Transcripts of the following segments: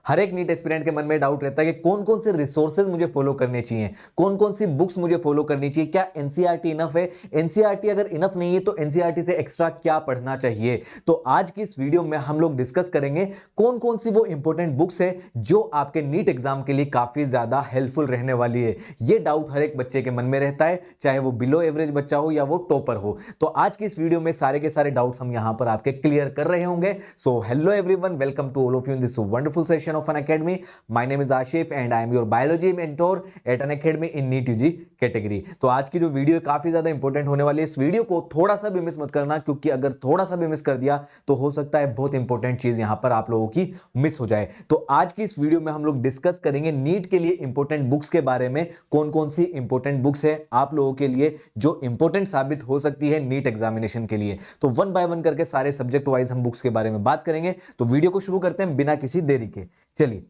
हर एक NEET aspirant के मन में डाउट रहता है कि कौन कौन से रिसोर्सेज मुझे फॉलो करने चाहिए, कौन कौन सी बुक्स मुझे फॉलो करनी चाहिए, क्या एनसीईआरटी इनफ है, एनसीईआरटी अगर इनफ नहीं है तो एनसीईआरटी से एक्स्ट्रा क्या पढ़ना चाहिए। तो आज की इस वीडियो में हम लोग डिस्कस करेंगे कौन कौन सी वो इंपॉर्टेंट बुक्स है जो आपके नीट एग्जाम के लिए काफी ज्यादा हेल्पफुल रहने वाली है। ये डाउट हर एक बच्चे के मन में रहता है, चाहे वो बिलो एवरेज बच्चा हो या वो टॉपर हो। तो आज की इस वीडियो में सारे के सारे डाउट्स हम यहां पर आपके क्लियर कर रहे होंगे। So hello everyone, welcome to all of you in this wonderful session of Unacademy. My name is Ashif and I am your biology mentor at Unacademy in NEET UG category. तो आज की जो वीडियो काफी ज्यादा important होने वाली है, इस वीडियो को थोड़ा सा भी मिस मत करना, क्योंकि अगर थोड़ा सा भी मिस कर दिया तो हो सकता है बहुत इंपॉर्टेंट चीज यहां पर आप लोगों की मिस हो जाए। तो आज की इस वीडियो में हम लोग डिस्कस करेंगे नीट के लिए इंपॉर्टेंट बुक्स के बारे में, कौन कौन सी इंपॉर्टेंट बुक्स है आप लोगों के लिए जो इंपॉर्टेंट साबित हो सकती है नीट एग्जामिनेशन के लिए। तो वन बाय वन करके सारे सब्जेक्ट वाइज हम बुक्स के बारे में बात करेंगे। तो वीडियो को शुरू करते हैं बिना किसी देरी के। चलिए,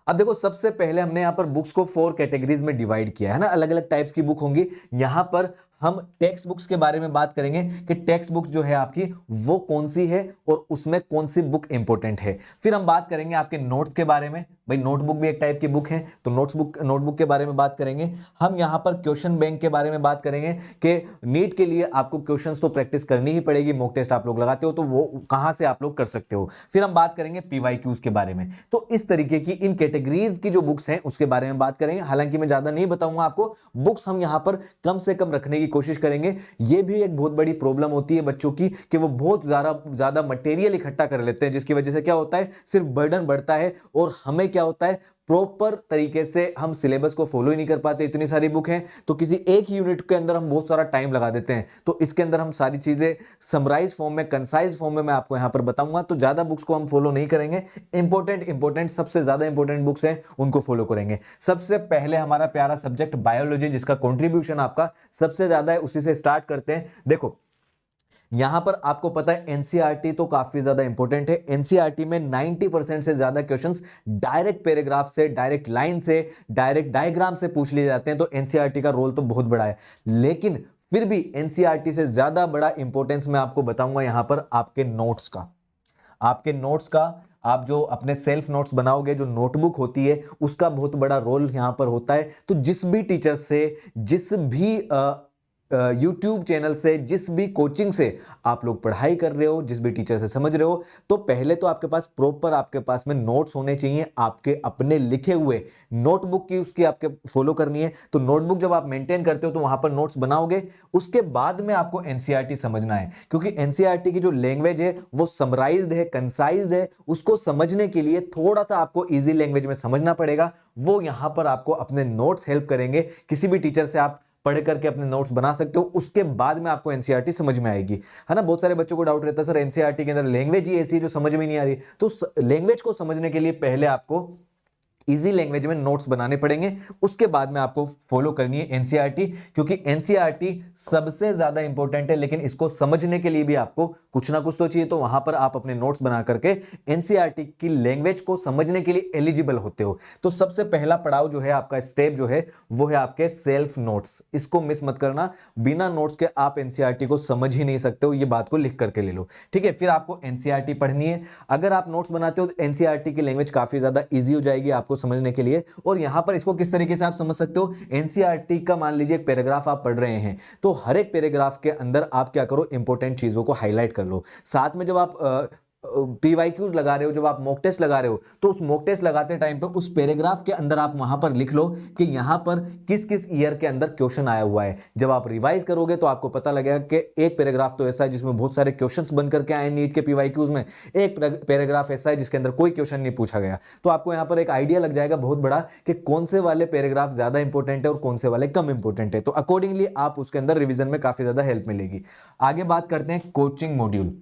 अब देखो, सबसे पहले हमने यहां पर बुक्स को 4 कैटेगरीज में डिवाइड किया है ना, अलग अलग टाइप्स की बुक होंगी। यहां पर हम टेक्स्ट बुक्स के बारे में बात करेंगे कि टेक्स्ट बुक्स जो है आपकी वो कौन सी है और उसमें कौन सी बुक इंपॉर्टेंट है। फिर हम बात करेंगे आपके नोट्स के बारे में, भाई नोटबुक भी एक टाइप की बुक है तो नोटबुक के बारे में बात करेंगे। हम यहां पर क्वेश्चन बैंक के बारे में बात करेंगे कि नीट के लिए आपको क्वेश्चंस तो प्रैक्टिस करनी ही पड़ेगी, मॉक टेस्ट आप लोग लगाते हो तो वो कहां से आप लोग कर सकते हो। फिर हम बात करेंगे पीवाईक्यूज के बारे में। तो इस तरीके की इन कैटेगरीज की जो बुक्स हैं उसके बारे में बात करेंगे। हालांकि मैं ज्यादा नहीं बताऊंगा आपको, बुक्स हम यहां पर कम से कम रखने की कोशिश करेंगे। यह भी एक बहुत बड़ी प्रॉब्लम होती है बच्चों की कि वो बहुत ज्यादा मटेरियल इकट्ठा कर लेते हैं, जिसकी वजह से क्या होता है, सिर्फ बर्डन बढ़ता है और हमें क्या होता है, प्रॉपर तरीके से हम सिलेबस को फॉलो ही नहीं कर पाते। इतनी सारी बुक हैं तो किसी एक यूनिट के अंदर हम बहुत सारा टाइम लगा देते हैं। तो इसके अंदर हम सारी चीजें समराइज फॉर्म में, कंसाइज फॉर्म में मैं आपको यहां पर बताऊंगा। तो ज्यादा बुक्स को हम फॉलो नहीं करेंगे, इंपॉर्टेंट सबसे ज्यादा इंपॉर्टेंट बुक्स हैं उनको फॉलो करेंगे। सबसे पहले हमारा प्यारा सब्जेक्ट बायोलॉजी, जिसका कॉन्ट्रीब्यूशन आपका सबसे ज्यादा है, उसी से स्टार्ट करते हैं। देखो, यहां पर आपको पता है एनसीईआरटी तो काफी ज्यादा इंपॉर्टेंट है। एनसीईआरटी में 90% से ज्यादा क्वेश्चंस डायरेक्ट पैराग्राफ से, डायरेक्ट लाइन से, डायरेक्ट डायग्राम से पूछ लिए जाते हैं। तो एनसीईआरटी का रोल तो बहुत बड़ा है, लेकिन फिर भी एनसीईआरटी से ज्यादा बड़ा इंपॉर्टेंस मैं आपको बताऊंगा यहां पर आपके नोट्स का। आपके नोट्स का, आप जो अपने सेल्फ नोट्स बनाओगे, जो नोटबुक होती है, उसका बहुत बड़ा रोल यहां पर होता है। तो जिस भी टीचर से, जिस भी यूट्यूब चैनल से, जिस भी कोचिंग से आप लोग पढ़ाई कर रहे हो, जिस भी टीचर से समझ रहे हो, तो पहले तो आपके पास प्रॉपर, आपके पास में नोट्स होने चाहिए, आपके अपने लिखे हुए। नोटबुक की उसकी आपके फॉलो करनी है। तो नोटबुक जब आप मेंटेन करते हो तो वहां पर नोट्स बनाओगे, उसके बाद में आपको एनसीईआरटी समझना है, क्योंकि एनसीईआरटी की जो लैंग्वेज है वो समराइज्ड है, कंसाइज्ड है। उसको समझने के लिए थोड़ा सा आपको इजी लैंग्वेज में समझना पड़ेगा। वो यहां पर आपको अपने नोट्स हेल्प करेंगे। किसी भी टीचर से आप पढ़ करके अपने नोट्स बना सकते हो, उसके बाद में आपको एनसीईआरटी समझ में आएगी, है ना। बहुत सारे बच्चों को डाउट रहता है, सर एनसीईआरटी के अंदर लैंग्वेज ही ऐसी है जो समझ में नहीं आ रही। तो लैंग्वेज को समझने के लिए पहले आपको इजी लैंग्वेज में नोट्स बनाने पड़ेंगे, उसके बाद में आपको फॉलो करनी है एनसीईआरटी, क्योंकि एनसीईआरटी सबसे ज्यादा इंपॉर्टेंट है। लेकिन इसको समझने के लिए भी आपको कुछ ना कुछ तो चाहिए, तो वहां पर आप अपने नोट्स बना करके एनसीईआरटी की लैंग्वेज को समझने के लिए एलिजिबल होते हो। तो सबसे पहला पड़ाव जो है आपका, स्टेप जो है, वो है आपके सेल्फ नोट्स। इसको मिस मत करना, बिना नोट्स के आप एनसीईआरटी को समझ ही नहीं सकते हो, ये बात को लिख करके ले लो, ठीक है। फिर आपको एनसीईआरटी पढ़नी है। अगर आप नोट्स बनाते हो तो एनसीईआरटी की लैंग्वेज काफी ज्यादा ईजी हो जाएगी आपको समझने के लिए। और यहां पर इसको किस तरीके से आप समझ सकते हो, एनसीईआरटी का मान लीजिए एक पैराग्राफ आप पढ़ रहे हैं, तो हर एक पैराग्राफ के अंदर आप क्या करो, इंपॉर्टेंट चीजों को हाईलाइट कर लो। साथ में जब आप पीवाईक्यूज लगा रहे हो, जब आप मॉक टेस्ट लगा रहे हो, तो उस मॉक टेस्ट लगाते टाइम पे उस पैराग्राफ के अंदर आप वहां पर लिख लो कि यहां पर किस किस ईयर के अंदर क्वेश्चन आया हुआ है। जब आप रिवाइज करोगे तो आपको पता लगेगा कि एक पैराग्राफ तो ऐसा है जिसमें बहुत सारे क्वेश्चंस बन करके आए नीट के पीवाईक्यूज में, एक पैराग्राफ ऐसा है जिसके अंदर कोई क्वेश्चन नहीं पूछा गया। तो आपको यहां पर एक आइडिया लग जाएगा बहुत बड़ा कि कौन से वाले पैराग्राफ ज्यादा इंपॉर्टेंट है और कौन से वाले कम इंपॉर्टेंट है। तो अकॉर्डिंगली आप उसके अंदर रिविजन में काफी ज्यादा हेल्प मिलेगी। आगे बात करते हैं coaching module.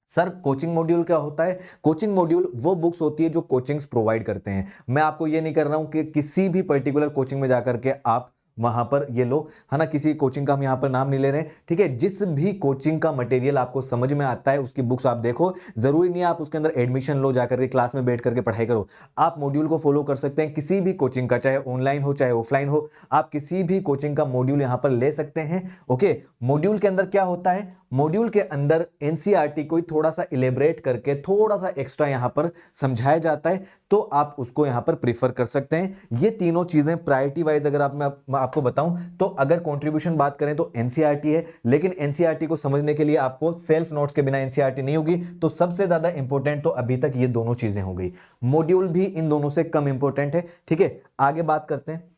Sir coaching module क्या होता है? कोचिंग मॉड्यूल वो बुक्स होती है जो कोचिंग्स प्रोवाइड करते हैं। मैं आपको ये नहीं कर रहा हूं कि किसी भी पर्टिकुलर कोचिंग में जाकर के आप वहां पर ये लो, है ना, किसी कोचिंग का हम यहाँ पर नाम नहीं ले रहे हैं, ठीक है। जिस भी कोचिंग का मटेरियल आपको समझ में आता है उसकी बुक्स आप देखो। जरूरी नहीं है आप उसके अंदर एडमिशन लो, जाकर के क्लास में बैठ करके पढ़ाई करो। आप मॉड्यूल को फॉलो कर सकते हैं किसी भी कोचिंग का, चाहे ऑनलाइन हो चाहे ऑफलाइन हो, आप किसी भी कोचिंग का मॉड्यूल यहाँ पर ले सकते हैं। ओके, मॉड्यूल के अंदर क्या होता है, मॉड्यूल के अंदर एनसीईआरटी को थोड़ा सा इलेबरेट करके थोड़ा सा एक्स्ट्रा यहां पर समझाया जाता है, तो आप उसको यहां पर प्रीफर कर सकते हैं। ये तीनों चीजें प्रायोरिटी वाइज अगर मैं आपको बताऊं तो अगर कंट्रीब्यूशन बात करें तो एनसीईआरटी है, लेकिन एनसीईआरटी को समझने के लिए आपको सेल्फ नोट्स के बिना एनसीईआरटी नहीं होगी, तो सबसे ज्यादा इंपॉर्टेंट तो अभी तक ये दोनों चीजें हो गई। मॉड्यूल भी इन दोनों से कम इंपॉर्टेंट है, ठीक है। आगे बात करते हैं,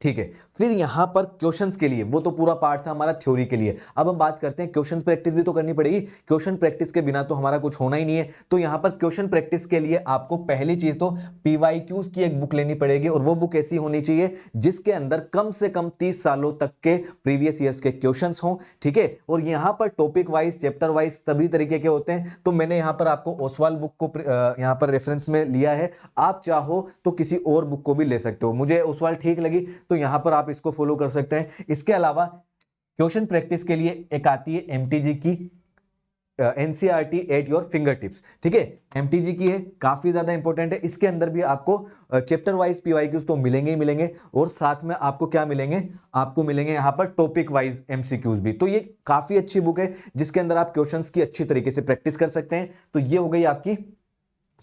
ठीक है। फिर यहां पर क्वेश्चंस के लिए, वो तो पूरा पार्ट था हमारा थ्योरी के लिए, अब हम बात करते हैं क्वेश्चंस प्रैक्टिस भी तो करनी पड़ेगी। क्वेश्चन प्रैक्टिस के बिना तो हमारा कुछ होना ही नहीं है। तो यहां पर क्वेश्चन प्रैक्टिस के लिए आपको पहली चीज तो पीवाईक्यूज की एक बुक लेनी पड़ेगी, और वो बुक ऐसी होनी चाहिए जिसके अंदर कम से कम 30 सालों तक के प्रीवियस ईयर्स के क्वेश्चंस हों, ठीक है। और यहां पर टॉपिक वाइज, चैप्टर वाइज सभी तरीके के होते हैं। तो मैंने यहां पर आपको ओसवाल बुक को यहां पर रेफरेंस में लिया है, आप चाहो तो किसी और बुक को भी ले सकते हो। मुझे ओसवाल ठीक लगी तो यहां पर आप इसको फॉलो कर सकते हैं। इसके अलावा क्वेश्चन प्रैक्टिस के लिए एक आती है एमटीजी की, NCERT at your finger tips, ठीक है। एमटीजी की है, काफी ज्यादा इंपॉर्टेंट है। इसके अंदर भी आपको चैप्टर वाइज पीवाईक्यूज तो मिलेंगे ही मिलेंगे, और साथ में आपको क्या मिलेंगे, आपको मिलेंगे यहां पर टॉपिक वाइज एमसीक्यूज भी। तो ये काफी अच्छी बुक है जिसके अंदर आप क्वेश्चंस की अच्छी तरीके से प्रैक्टिस कर सकते हैं। तो ये हो गई आपकी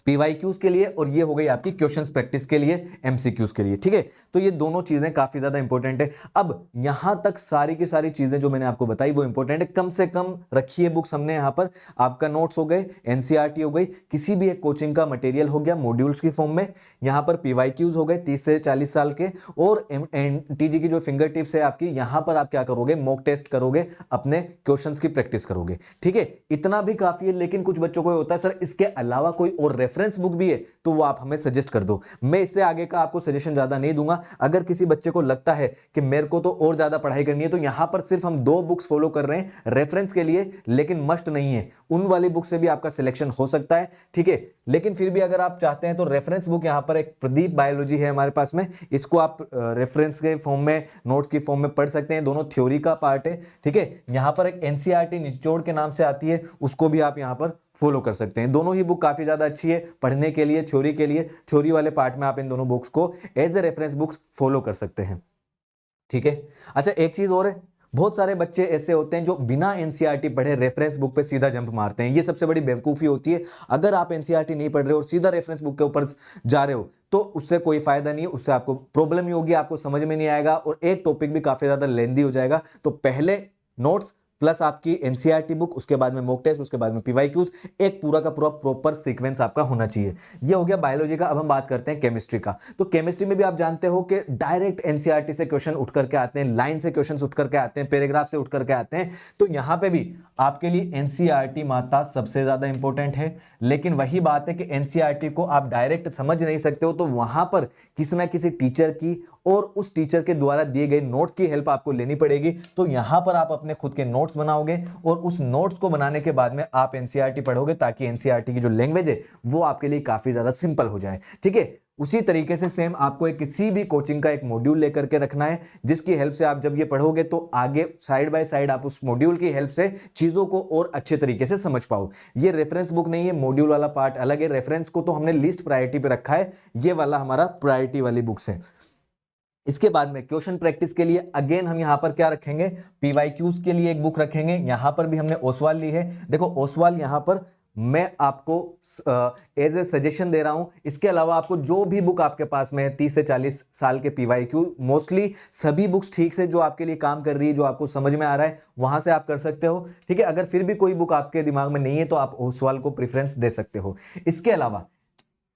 पीवाईक्यूज के लिए, और ये हो गई आपकी क्वेश्चंस प्रैक्टिस के लिए, एमसीक्यूज के लिए, ठीक है। तो ये दोनों चीजें काफी ज्यादा इंपॉर्टेंट है। अब यहां तक सारी की सारी चीजें जो मैंने आपको बताई वो इंपॉर्टेंट है। कम से कम रखिए बुक्स हमने यहां पर, आपका नोट्स हो गए, एनसीईआरटी हो गई, किसी भी एक कोचिंग का मटेरियल हो गया मॉड्यूल्स की फॉर्म में, यहां पर पीवाईक्यूज हो गए 30 से 40 साल के, और एनटीजी की जो फिंगर टिप्स है आपकी, यहां पर आप क्या करोगे, मॉक टेस्ट करोगे, अपने क्वेश्चंस की प्रैक्टिस करोगे, ठीक है। इतना भी काफी है। लेकिन कुछ बच्चों को होता है सर इसके अलावा कोई और रेफरेंस बुक भी है, तो वो आप हमें सजेस्ट कर दो। मैं इससे आगे का आपको सजेशन ज्यादा नहीं दूंगा। अगर किसी बच्चे को लगता है कि मेरे को तो और ज्यादा पढ़ाई करनी है, तो यहां पर सिर्फ हम 2 बुक्स फॉलो कर रहे हैं रेफरेंस के लिए, लेकिन मस्ट नहीं है। उन वाली बुक से भी आपका सिलेक्शन हो सकता है, ठीक है। लेकिन फिर भी अगर आप चाहते हैं तो रेफरेंस बुक यहां पर एक प्रदीप बायोलॉजी है हमारे पास में, इसको आप रेफरेंस के फॉर्म में, नोट्स की फॉर्म में पढ़ सकते हैं। दोनों थ्योरी का पार्ट है, ठीक है। यहां पर एक एनसीईआरटी निचोड़ के नाम से आती है, उसको भी आप यहां पर फॉलो कर सकते हैं। दोनों ही बुक काफी ज्यादा अच्छी है पढ़ने के लिए, थ्योरी के लिए। थ्योरी वाले पार्ट में आप इन दोनों बुक्स को as a reference books follow कर सकते हैं, ठीक है। अच्छा, एक चीज और है, बहुत सारे बच्चे ऐसे होते हैं जो बिना एनसीईआरटी पढ़े रेफरेंस बुक पे सीधा जंप मारते हैं। ये सबसे बड़ी बेवकूफी होती है। अगर आप एनसीईआरटी नहीं पढ़ रहे हो और सीधा रेफरेंस बुक के ऊपर जा रहे हो, तो उससे कोई फायदा नहीं है, उससे आपको प्रॉब्लम ही होगी, आपको समझ में नहीं आएगा, और एक टॉपिक भी काफी ज्यादा लेंदी हो जाएगा। तो पहले नोट्स प्लस आपकी एनसीईआरटी बुक, उसके बाद में मॉक टेस्ट, उसके बाद में पीवाईक्यूज, एक पूरा का पूरा प्रॉपर सीक्वेंस आपका होना चाहिए। ये हो गया बायोलॉजी का। अब हम बात करते हैं केमिस्ट्री का। तो केमिस्ट्री में भी आप जानते हो कि डायरेक्ट एनसीईआरटी से क्वेश्चन उठ करके आते हैं, लाइन से क्वेश्चन उठ करके आते हैं, पैराग्राफ से उठ करके आते हैं। तो यहां पे भी आपके लिए एनसीईआरटी माता सबसे ज्यादा इंपॉर्टेंट है। लेकिन वही बात है कि एनसीईआरटी को आप डायरेक्ट समझ नहीं सकते हो, तो वहां पर किसी ना किसी टीचर की और उस टीचर के द्वारा दिए गए नोट्स की हेल्प आपको लेनी पड़ेगी। तो यहां पर आप अपने खुद के नोट्स बनाओगे, और उस नोट्स को बनाने के बाद में आप एनसीईआरटी पढ़ोगे, ताकि एनसीईआरटी की जो लैंग्वेज है वो आपके लिए काफी ज्यादा सिंपल हो जाए, ठीक है। उसी तरीके से सेम आपको एक किसी भी कोचिंग का एक मॉड्यूल लेकर के रखना है, जिसकी हेल्प से आप जब ये पढ़ोगे तो आगे साइड बाय साइड आप उस मॉड्यूल की हेल्प से चीजों को और अच्छे तरीके से समझ पाओ। ये रेफरेंस बुक नहीं है, मॉड्यूल वाला पार्ट अलग है। रेफरेंस को तो हमने लिस्ट प्रायोरिटी पे रखा है, ये वाला हमारा प्रायोरिटी वाली बुक्स है। इसके बाद में क्वेश्चन प्रैक्टिस के लिए अगेन हम यहां पर क्या रखेंगे, पीवाईक्यूज के लिए एक बुक रखेंगे। यहां पर भी हमने ओसवाल ली है। देखो ओसवाल यहां पर मैं आपको एज ए सजेशन दे रहा हूं। इसके अलावा आपको जो भी बुक आपके पास में है 30 से 40 साल के पीवाईक्यू, मोस्टली सभी बुक्स ठीक से जो आपके लिए काम कर रही है, जो आपको समझ में आ रहा है, वहां से आप कर सकते हो, ठीक है। अगर फिर भी कोई बुक आपके दिमाग में नहीं है तो आप ओसवाल को प्रेफरेंस दे सकते हो। इसके अलावा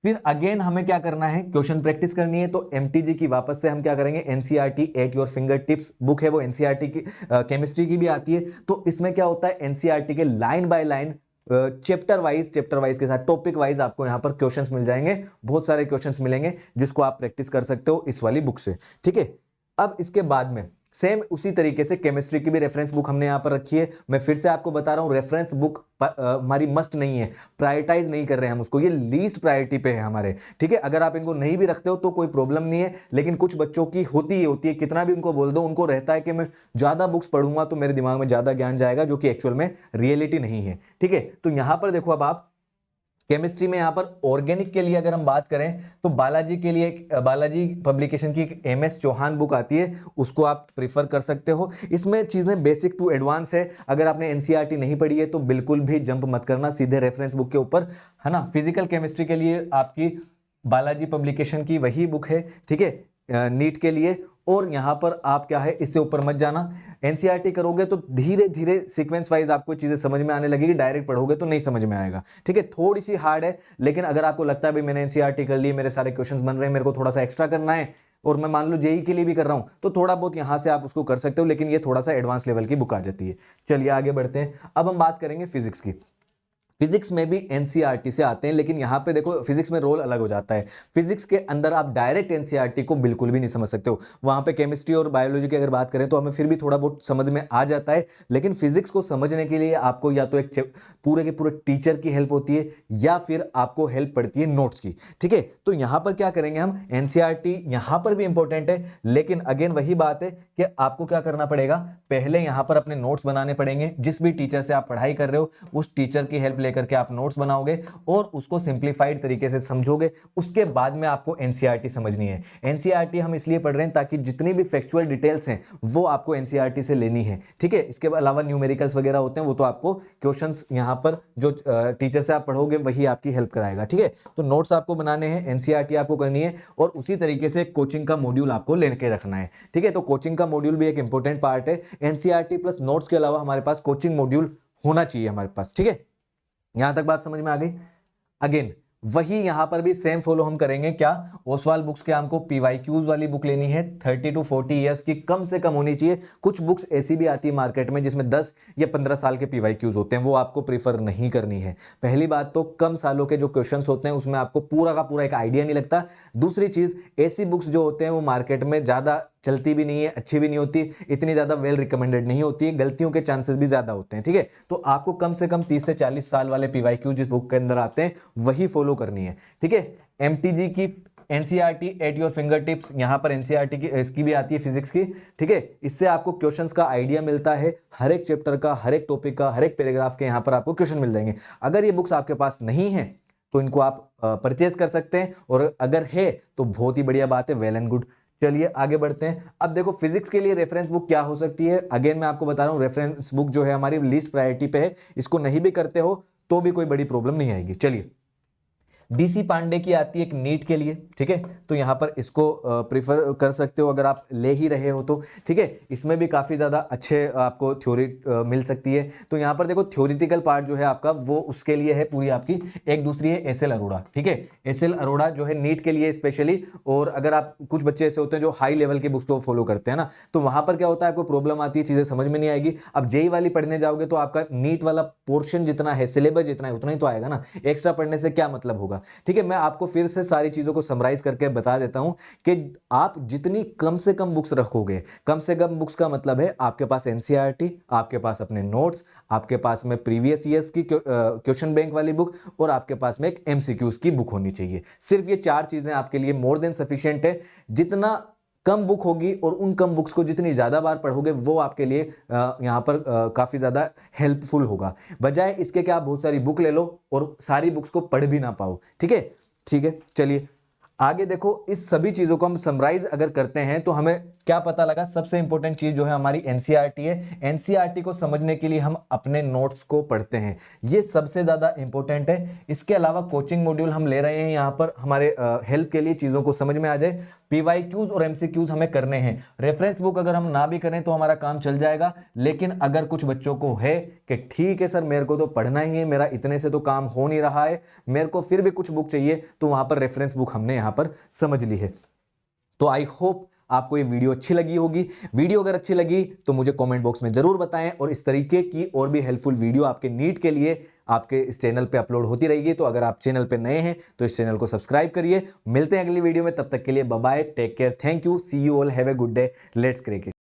फिर अगेन हमें क्या करना है, क्वेश्चन प्रैक्टिस करनी है। तो एमटीजी की वापस से हम क्या करेंगे, NCERT at your finger tips book है, वो एनसीईआरटी की केमिस्ट्री की भी आती है। तो इसमें क्या होता है, एनसीईआरटी के line by line chapter wise के साथ टॉपिक वाइज आपको यहां पर क्वेश्चंस मिल जाएंगे, बहुत सारे क्वेश्चंस मिलेंगे जिसको आप प्रैक्टिस कर सकते हो इस वाली बुक से, ठीक है। अब इसके बाद में सेम उसी तरीके से केमिस्ट्री की भी रेफरेंस बुक हमने यहाँ पर रखी है। मैं फिर से आपको बता रहा हूँ, रेफरेंस बुक हमारी मस्ट नहीं है, प्रायोरिटाइज नहीं कर रहे हैं हम उसको, ये लीस्ट प्रायोरिटी पे है हमारे, ठीक है। अगर आप इनको नहीं भी रखते हो तो कोई प्रॉब्लम नहीं है, लेकिन कुछ बच्चों की होती है, कितना भी उनको बोल दो, उनको रहता है कि मैं ज्यादा बुक्स पढ़ूंगा तो मेरे दिमाग में ज्यादा ज्ञान जाएगा, जो कि एक्चुअल में रियलिटी नहीं है, ठीक है। तो यहां पर देखो, अब आप केमिस्ट्री में यहां पर ऑर्गेनिक के लिए अगर हम बात करें तो बालाजी के लिए बालाजी पब्लिकेशन की एक MS चौहान बुक आती है, उसको आप प्रिफर कर सकते हो। इसमें चीजें बेसिक टू एडवांस है। अगर आपने एनसीईआरटी नहीं पढ़ी है तो बिल्कुल भी जंप मत करना, सीधे रेफरेंस बुक के ऊपर, है ना। फिजिकल केमिस्ट्री के लिए आपकी बालाजी पब्लिकेशन की वही बुक है, ठीक है, नीट के लिए। और यहां पर आप क्या है, इससे ऊपर मत जाना। एनसीईआरटी करोगे तो धीरे धीरे सीक्वेंस वाइज आपको चीजें समझ में आने लगेगी, डायरेक्ट पढ़ोगे तो नहीं समझ में आएगा, ठीक है। थोड़ी सी हार्ड है, लेकिन अगर आपको लगता है भाई मैंने एनसीईआरटी कर ली, मेरे सारे क्वेश्चन बन रहे हैं, मेरे को थोड़ा सा एक्स्ट्रा करना है, और मैं मान लो जेई के लिए भी कर रहा हूं, तो थोड़ा बहुत यहां से आप उसको कर सकते हो, लेकिन ये थोड़ा सा एडवांस लेवल की बुक आ जाती है। चलिए आगे बढ़ते हैं। अब हम बात करेंगे फिजिक्स की। फिजिक्स में भी एनसीईआरटी से आते हैं, लेकिन यहां पे देखो फिजिक्स में रोल अलग हो जाता है। फिजिक्स के अंदर आप डायरेक्ट एनसीईआरटी को बिल्कुल भी नहीं समझ सकते हो। वहां पे केमिस्ट्री और बायोलॉजी की अगर बात करें तो हमें फिर भी थोड़ा बहुत समझ में आ जाता है, लेकिन फिजिक्स को समझने के लिए आपको या तो एक पूरे के पूरे टीचर की हेल्प होती है, या फिर आपको हेल्प पड़ती है नोट्स की, ठीक है। तो यहां पर क्या करेंगे हम, एनसीईआरटी यहां पर भी इंपॉर्टेंट है, लेकिन अगेन वही बात है कि आपको क्या करना पड़ेगा, पहले यहां पर अपने नोट्स बनाने पड़ेंगे। जिस भी टीचर से आप पढ़ाई कर रहे हो उस टीचर की हेल्प लेकर के आप नोट्स बनाओगे और उसको सिंप्लीफाइड तरीके से समझोगे। उसके बाद में आपको एनसीईआरटी समझनी है। एनसीईआरटी हम इसलिए पढ़ रहे हैं ताकि जितनी भी फैक्चुअल डिटेल्स हैं वो आपको एनसीईआरटी से लेनी है, ठीक है। इसके अलावा न्यूमेरिकल्स वगैरह होते हैं, वो तो आपको क्वेश्चंस यहां पर जो टीचर से आप पढ़ोगे वही आपकी हेल्प कराएगा, ठीक है। तो नोट्स आपको बनाने हैं, एनसीईआरटी आपको करनी है, और उसी तरीके से कोचिंग का मॉड्यूल आपको लेके रखना है, ठीक है। तो कोचिंग का मॉड्यूल भी एक इंपॉर्टेंट पार्ट है। एनसीईआरटी प्लस नोट्स के अलावा हमारे पास कोचिंग मॉड्यूल होना चाहिए हमारे पास, ठीक है। यहां तक बात समझ में आ गई। अगेन वही यहां पर भी सेम फॉलो हम करेंगे। क्या, ओसवाल बुक्स के हमको पीवाईक्यूज वाली बुक लेनी है, 30 to 40 ईयर्स की कम से कम होनी चाहिए। कुछ बुक्स ऐसी भी आती है मार्केट में जिसमें 10 या 15 साल के पीवाईक्यूज होते हैं, वो आपको प्रीफर नहीं करनी है। पहली बात तो कम सालों के जो क्वेश्चंस होते हैं उसमें आपको पूरा का पूरा एक आइडिया नहीं लगता। दूसरी चीज, ऐसी बुक्स जो होते हैं वो मार्केट में ज्यादा चलती भी नहीं है, अच्छी भी नहीं होती, इतनी ज्यादा वेल रिकमेंडेड नहीं होती है, गलतियों के चांसेस भी ज्यादा होते हैं, ठीक है। तो आपको कम से कम 30 से 40 साल वाले पीवाईक्यू जिस बुक के अंदर आते हैं वही फॉलो करनी है, ठीक है। एमटीजी की NCERT at your finger tips, यहां पर एनसीईआरटी की इसकी भी आती है फिजिक्स की, ठीक है। इससे आपको क्वेश्चंस का आइडिया मिलता है, हर एक चैप्टर का, हर एक टॉपिक का, हर एक पैराग्राफ के यहां पर आपको क्वेश्चन मिल जाएंगे। अगर ये बुक्स आपके पास नहीं है तो इनको आप परचेज कर सकते हैं, और अगर है तो बहुत ही बढ़िया बात है, वेल एंड गुड। चलिए आगे बढ़ते हैं। अब देखो फिजिक्स के लिए रेफरेंस बुक क्या हो सकती है। अगेन मैं आपको बता रहा हूं, रेफरेंस बुक जो है हमारी लीस्ट प्रायोरिटी पे है, इसको नहीं भी करते हो तो भी कोई बड़ी प्रॉब्लम नहीं आएगी। चलिए, डीसी पांडे की आती है एक नीट के लिए, ठीक है। तो यहां पर इसको प्रीफर कर सकते हो अगर आप ले ही रहे हो तो, ठीक है। इसमें भी काफी ज्यादा अच्छे आपको थ्योरी मिल सकती है। तो यहां पर देखो थ्योरेटिकल पार्ट जो है आपका वो उसके लिए है पूरी आपकी। एक दूसरी है एसएल अरोड़ा, ठीक है। एसएल अरोड़ा जो है नीट के लिए स्पेशली, और अगर आप कुछ बच्चे ऐसे होते हैं जो हाई लेवल की बुक्स को फॉलो करते हैं ना, तो वहां पर क्या होता है, आपको प्रॉब्लम आती है, चीजें समझ में नहीं आएगी। अब जेई वाली पढ़ने जाओगे तो आपका नीट वाला पोर्शन जितना है, सिलेबस जितना है, उतना ही तो आएगा ना, एक्स्ट्रा पढ़ने से क्या मतलब होगा, ठीक है। मैं आपको फिर से सारी चीजों को समराइज करके बता देता हूं कि आप जितनी कम से कम बुक्स रखोगे, कम से कम बुक्स का मतलब है आपके पास एनसीईआरटी, आपके पास अपने नोट्स, आपके पास में प्रीवियस ईयर्स की क्वेश्चन बैंक वाली बुक, और आपके पास में एक एमसीक्यूज की बुक होनी चाहिए। सिर्फ ये 4 चीजें आपके लिए मोर देन सफिशिएंट है। जितना कम बुक होगी और उन कम बुक्स को जितनी ज्यादा बार पढ़ोगे वो आपके लिए यहां पर काफी ज्यादा हेल्पफुल होगा, बजाय इसके कि आप बहुत सारी बुक ले लो और सारी बुक्स को पढ़ भी ना पाओ, ठीक है। ठीक है, चलिए आगे देखो। इस सभी चीजों को हम समराइज अगर करते हैं तो हमें क्या पता लगा, सबसे इंपॉर्टेंट चीज जो है हमारी एनसीईआरटी है। एनसीईआरटी को समझने के लिए हम अपने नोट्स को पढ़ते हैं, ये सबसे ज्यादा इंपॉर्टेंट है। इसके अलावा कोचिंग मॉड्यूल हम ले रहे हैं यहाँ पर हमारे हेल्प के लिए, चीजों को समझ में आ जाए। पीवाईक्यूज और एमसीक्यूज हमें करने हैं। रेफरेंस बुक अगर हम ना भी करें तो हमारा काम चल जाएगा, लेकिन अगर कुछ बच्चों को है कि ठीक है सर मेरे को तो पढ़ना ही है, मेरा इतने से तो काम हो नहीं रहा है, मेरे को फिर भी कुछ बुक चाहिए, तो वहां पर रेफरेंस बुक हमने यहां पर समझ ली है। तो आई होप आपको ये वीडियो अच्छी लगी होगी। वीडियो अगर अच्छी लगी तो मुझे कमेंट बॉक्स में जरूर बताएं, और इस तरीके की और भी हेल्पफुल वीडियो आपके नीट के लिए आपके इस चैनल पे अपलोड होती रहेगी। तो अगर आप चैनल पे नए हैं तो इस चैनल को सब्सक्राइब करिए। मिलते हैं अगली वीडियो में, तब तक के लिए bye bye, take care, thank you, see you all, have a good day, let's crack it.